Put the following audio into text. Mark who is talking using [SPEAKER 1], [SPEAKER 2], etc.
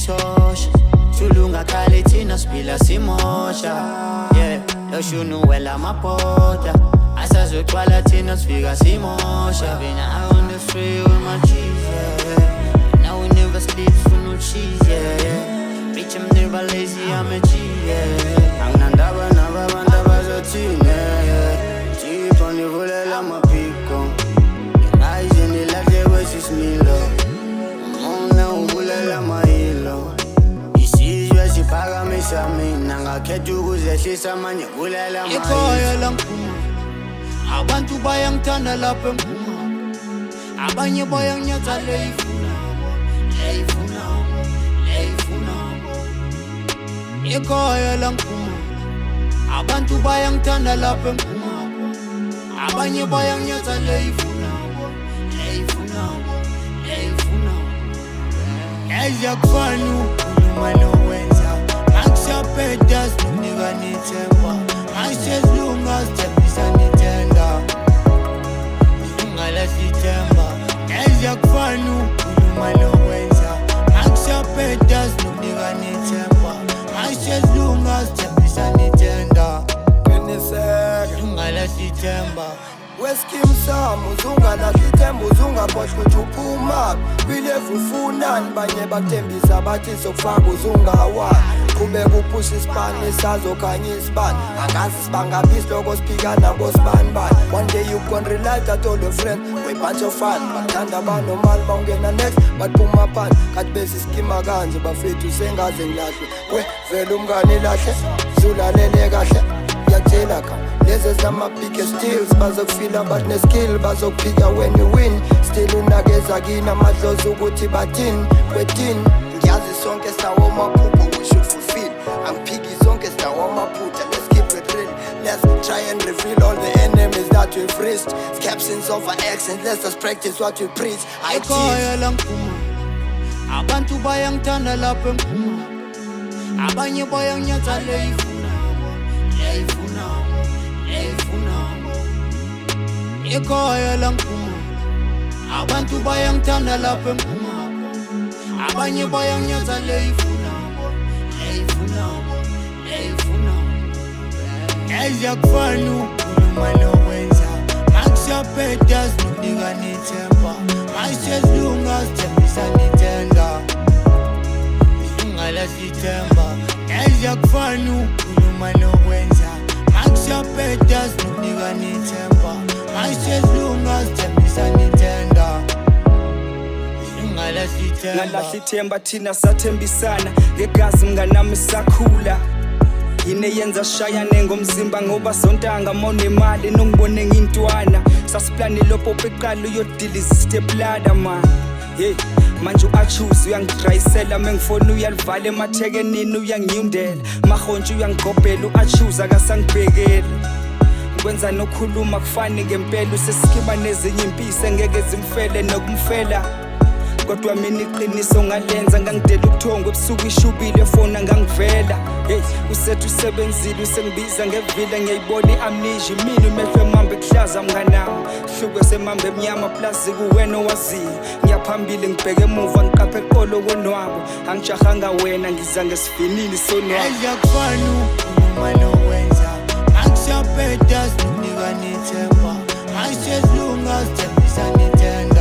[SPEAKER 1] sosha sulunga khale thina siphila simosha yeah loshunu wela mapota asazocwala thina sifika simosha been out on the street with my cheese yeah now we never sleep for no cheese yeah bitch I'm never lazy I'm a G yeah anginandaba nabantu abazothina deep on the vulela mapiko ngayise nilahle kwesisimilo mona ubulela mahilo isizwe siphakamisa mina ngakhetha ukuzehlisa manje bulela mahilo ikhaya langiphuma abantu bayangithanda lapha emphuma abanye bayanginyatha leyifuna ikhaya langiphuma abantu bayangithanda lapha emphuma abanye bayanginyatha leyifuna eziyakufana ukhuluma nowenza makusapeda sinomnika nithemba masezilunga sithembisa nithenda ilunga lasithemba eziyakufana ukhuluma nowenza makusapeda sinomnika nithemba masezilunga sithembisa nithenda ilunga lasithemba
[SPEAKER 2] Weskim Sam uzunga lahlithemba uzungakhohlwa ukuthi uphuma kwilevu ufunani banye bakuthembisa bathi sokufaka uzungawa qhubeka uphusha isibani sazokhanya isibani angazi sibangaphi isiloko siphika nabo sibanibani one day you gon' realize that all your friends we bunch of fun bathanda abanomali bawungena next baphuma phansi kathi besiskima kanje bafethu sengaze ngilahle we vele umngane lahle zulalele kahle ngiyakutshela kha lezi zama biggest deals bazokufila but neskill bazokuphika when you win still unakeza kini amadlozi ukuthi bathini kwethini ngiyazi sonke sawo maphupho we should fulfill angiphiki sonke sawo amaphutha let's keep it real let's try and reveal all the enemies that we've reached captions of our accent let's just practice what we preach
[SPEAKER 1] ikhaya langiphuma abantu bayangithanda lapha emphuma abanye bayanginyatha leyifuna ikhaya langiphuma abantu bayangithanda lapha emphuma abanye bayanginyatha leyifuna eziyakufana ukhuluma nowenza makusapeda sinomnika nithemba masezilunga sithembisa nithenda ilunga lasithemba eziyakufana ukhuluma nowenza makusapeda sinomnika nithemba masezilunga sithembisa nithenda ilunga lasithemba
[SPEAKER 3] ngalahla ithemba thina sathembisana ngegazi mnganami sakhula yini yenza shayane ngomzimba ngoba sontanga monemali nongibone ngintwana sasiplanile popo eqala uyodiliza steplada man hey manje uachoose uyangidrayisela mengifona uyalivala emathekenini uyangiyundela mahontshe uyangigobhela uachoose akasangibhekela kwenza nokhuluma kufani ngempela usesikiba nezinye impisi engeke zimfele nokumfela kodwa mina iqiniso ngalenza ngangidela ubuthongo ebusuku ishubile efona ngangivela hey usethu usebenzile usengibiza ngevila ngiyayibona iamnesia mina umehlo emambe kuhlaza mnganawo hluke semambe emnyama plus kuwena owaziyo ngiyaphambili ngibheke emuva ngiqaphe eqolo konwabo angijahanga wena ngiza ngesivinini sonwabo
[SPEAKER 1] eziyakufana ukhuluma nowenza makusapeda sinomnika nithemba masezilunga sithembisa nithenda